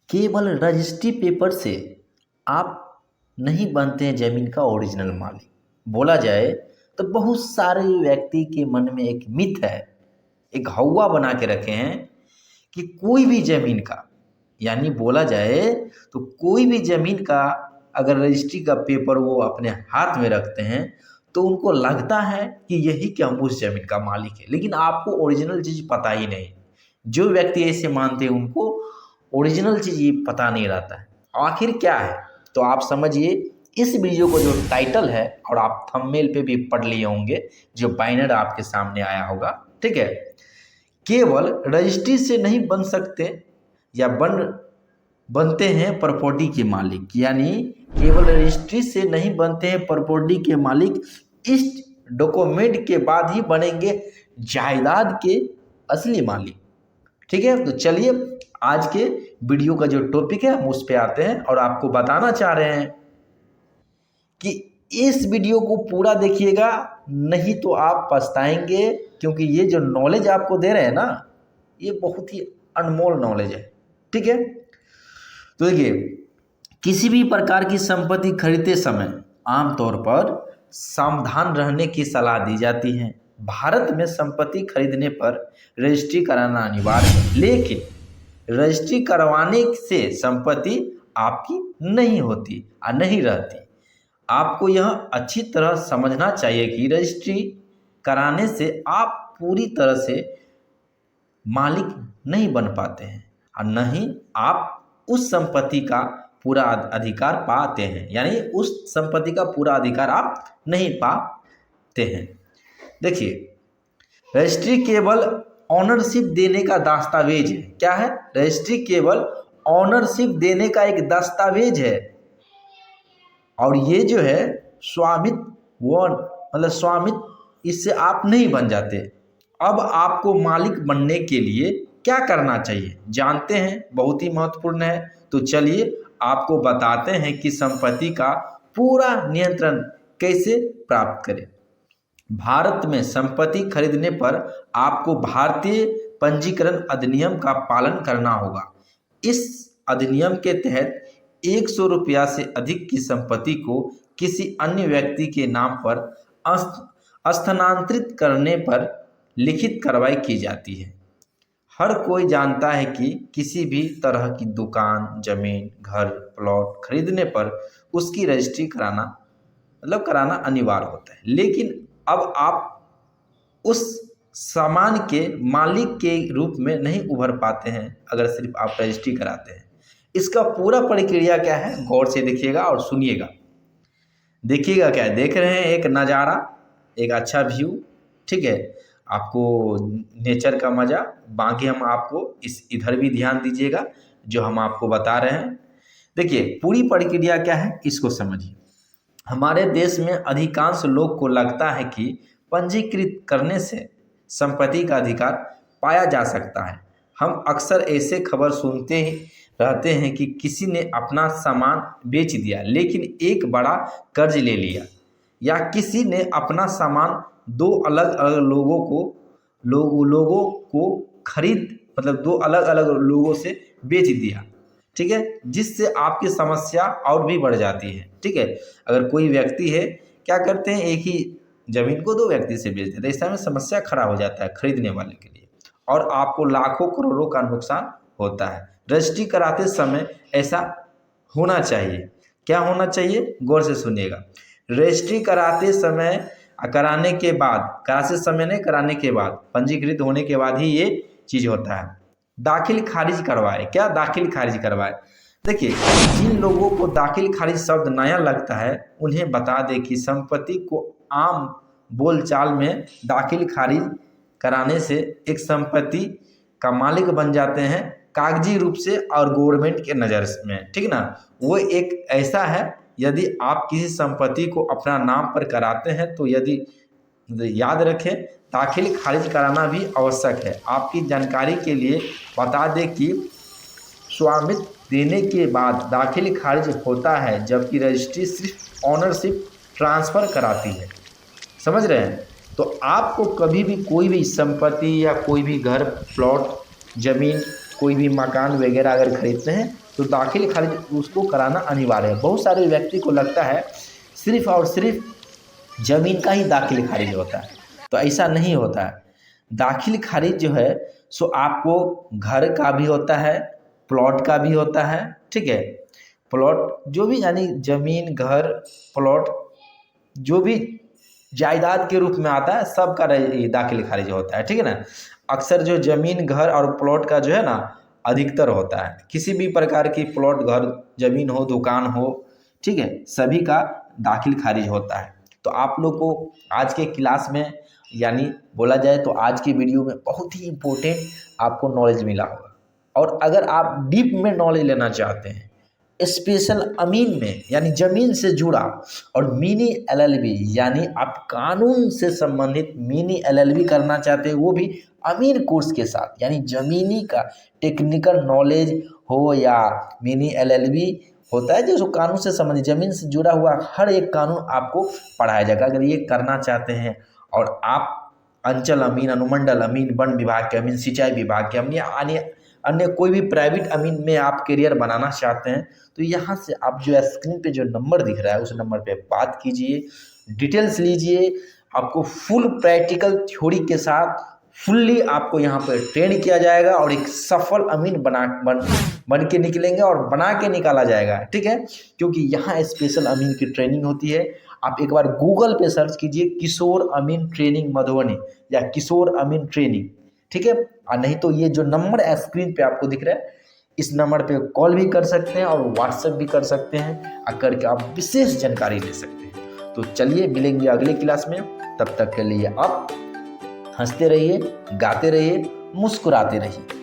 केवल registry paper से आप नहीं बनते हैं ज़मीन का ओरिजिनल मालिक। बोला जाए तो बहुत सारे व्यक्ति के मन में एक मिथ है, एक हौवा बना के रखे हैं कि कोई भी ज़मीन का, यानी बोला जाए तो कोई भी ज़मीन का अगर रजिस्ट्री का पेपर वो अपने हाथ में रखते हैं तो उनको लगता है कि यही कि हम उस ज़मीन का मालिक है, लेकिन आपको ओरिजिनल चीज़ पता ही नहीं। जो व्यक्ति ऐसे मानते हैं उनको ओरिजिनल चीज़ ये पता नहीं रहता है आखिर क्या है। तो आप समझिए, इस वीडियो को जो टाइटल है और आप थंबनेल पे भी पढ़ लिए होंगे, जो बैनर आपके सामने आया होगा, ठीक है, केवल रजिस्ट्री से नहीं बन सकते या बनते हैं प्रॉपर्टी के मालिक, यानी केवल रजिस्ट्री से नहीं बनते हैं प्रॉपर्टी के मालिक, इस डॉक्यूमेंट के बाद ही बनेंगे जायदाद के असली मालिक। ठीक है, तो चलिए आज के वीडियो का जो टॉपिक है हम उस पर आते हैं और आपको बताना चाह रहे हैं कि इस वीडियो को पूरा देखिएगा, नहीं तो आप पछताएंगे, क्योंकि ये जो नॉलेज आपको दे रहे हैं ना, ये बहुत ही अनमोल नॉलेज है। ठीक है, तो देखिए, किसी भी प्रकार की संपत्ति खरीदते समय आमतौर पर सावधान रहने की सलाह दी जाती है। भारत में संपत्ति खरीदने पर रजिस्ट्री कराना अनिवार्य है, लेकिन रजिस्ट्री करवाने से संपत्ति आपकी नहीं होती और नहीं रहती। आपको यह अच्छी तरह समझना चाहिए कि रजिस्ट्री कराने से आप पूरी तरह से मालिक नहीं बन पाते हैं और न ही आप उस संपत्ति का पूरा अधिकार पाते हैं, यानी उस संपत्ति का पूरा अधिकार आप नहीं पाते हैं। देखिए, रजिस्ट्री केवल ऑनरशिप देने का दस्तावेज है। क्या है? रजिस्ट्री केवल ऑनरशिप देने का एक दस्तावेज है और ये जो है स्वामित्व, इससे आप नहीं बन जाते। अब आपको मालिक बनने के लिए क्या करना चाहिए जानते हैं, बहुत ही महत्वपूर्ण है। तो चलिए आपको बताते हैं कि संपत्ति का पूरा नियंत्रण कैसे प्राप्त करें। भारत में संपत्ति खरीदने पर आपको भारतीय पंजीकरण अधिनियम का पालन करना होगा। इस अधिनियम के तहत 100 रुपया से अधिक की संपत्ति को किसी अन्य व्यक्ति के नाम पर स्थानांतरित करने पर लिखित कार्रवाई की जाती है। हर कोई जानता है कि किसी भी तरह की दुकान, जमीन, घर, प्लॉट खरीदने पर उसकी रजिस्ट्री कराना अनिवार्य होता है, लेकिन अब आप उस सामान के मालिक के रूप में नहीं उभर पाते हैं अगर सिर्फ आप रजिस्ट्री कराते हैं। इसका पूरा प्रक्रिया क्या है, गौर से देखिएगा और सुनिएगा। देखिएगा क्या है, देख रहे हैं एक नज़ारा, एक अच्छा व्यू, ठीक है, आपको नेचर का मज़ा। बाकी हम आपको इधर भी ध्यान दीजिएगा जो हम आपको बता रहे हैं। देखिए पूरी प्रक्रिया क्या है, इसको समझिए। हमारे देश में अधिकांश लोग को लगता है कि पंजीकृत करने से संपत्ति का अधिकार पाया जा सकता है। हम अक्सर ऐसे खबर सुनते ही रहते हैं कि किसी ने अपना सामान बेच दिया लेकिन एक बड़ा कर्ज ले लिया, या किसी ने अपना सामान दो अलग अलग लोगों को दो अलग अलग लोगों से बेच दिया। ठीक है, जिससे आपकी समस्या और भी बढ़ जाती है। ठीक है, अगर कोई व्यक्ति है, क्या करते हैं, एक ही जमीन को दो व्यक्ति से बेच देते हैं, इस समय समस्या खड़ा हो जाता है खरीदने वाले के लिए और आपको लाखों करोड़ों का नुकसान होता है। रजिस्ट्री कराते समय ऐसा होना चाहिए। क्या होना चाहिए, गौर से सुनिएगा। रजिस्ट्री कराने के बाद पंजीकृत होने के बाद ही ये चीज़ होता है। दाखिल खारिज करवाए। क्या दाखिल खारिज करवाए? देखिए, जिन लोगों को दाखिल खारिज शब्द नया लगता है उन्हें बता दें कि संपत्ति को आम बोलचाल में दाखिल खारिज कराने से एक संपत्ति का मालिक बन जाते हैं कागजी रूप से और गवर्नमेंट के नज़र में। ठीक ना, वो एक ऐसा है, यदि आप किसी संपत्ति को अपना नाम पर कराते हैं तो याद रखें, दाखिल खारिज कराना भी आवश्यक है। आपकी जानकारी के लिए बता दें कि स्वामित्व देने के बाद दाखिल खारिज होता है, जबकि रजिस्ट्री सिर्फ ऑनरशिप ट्रांसफ़र कराती है। समझ रहे हैं? तो आपको कभी भी कोई भी संपत्ति या कोई भी घर, प्लॉट, ज़मीन, कोई भी मकान वगैरह अगर खरीदते हैं तो दाखिल खारिज उसको कराना अनिवार्य है। बहुत सारे व्यक्ति को लगता है सिर्फ और सिर्फ ज़मीन का ही दाखिल खारिज होता है, तो ऐसा नहीं होता है। दाखिल खारिज जो है सो आपको घर का भी होता है, प्लॉट का भी होता है, ठीक है। प्लॉट जो भी यानी ज़मीन, घर, प्लॉट जो भी जायदाद के रूप में आता है सबका दाखिल खारिज होता है, ठीक है ना। अक्सर जो ज़मीन, घर और प्लॉट का जो है ना अधिकतर होता है। किसी भी प्रकार की प्लॉट, घर, ज़मीन हो, दुकान हो, ठीक है, सभी का दाखिल खारिज होता है। तो आप लोग को आज के क्लास में यानी बोला जाए तो आज की वीडियो में बहुत ही इम्पोर्टेंट आपको नॉलेज मिला होगा। और अगर आप डीप में नॉलेज लेना चाहते हैं स्पेशल अमीन में यानी ज़मीन से जुड़ा और मिनी एलएलबी यानी आप कानून से संबंधित मिनी एलएलबी करना चाहते हैं, वो भी अमीन कोर्स के साथ, यानी ज़मीनी का टेक्निकल नॉलेज हो या मिनी एलएलबी होता है जो कानून से संबंधित ज़मीन से जुड़ा हुआ हर एक कानून आपको पढ़ाया जाएगा। अगर ये करना चाहते हैं और आप अंचल अमीन, अनुमंडल अमीन, वन विभाग के अमीन, सिंचाई विभाग के अमीन, अन्य कोई भी प्राइवेट अमीन में आप करियर बनाना चाहते हैं तो यहाँ से आप जो स्क्रीन पे जो नंबर दिख रहा है उस नंबर पे बात कीजिए, डिटेल्स लीजिए। आपको फुल प्रैक्टिकल थ्योरी के साथ फुल्ली आपको यहाँ पर ट्रेन किया जाएगा और एक सफल अमीन बन के निकलेंगे और बना के निकाला जाएगा, ठीक है। क्योंकि यहाँ स्पेशल अमीन की ट्रेनिंग होती है। आप एक बार गूगल पे सर्च कीजिए किशोर अमीन ट्रेनिंग मधुबनी या किशोर अमीन ट्रेनिंग, ठीक है। और नहीं तो ये जो नंबर स्क्रीन पे आपको दिख रहा है इस नंबर पे कॉल भी कर सकते हैं और व्हाट्सएप भी कर सकते हैं, और करके आप विशेष जानकारी ले सकते हैं। तो चलिए मिलेंगे अगले क्लास में, तब तक के लिए आप हंसते रहिए, गाते रहिए, मुस्कुराते रहिए।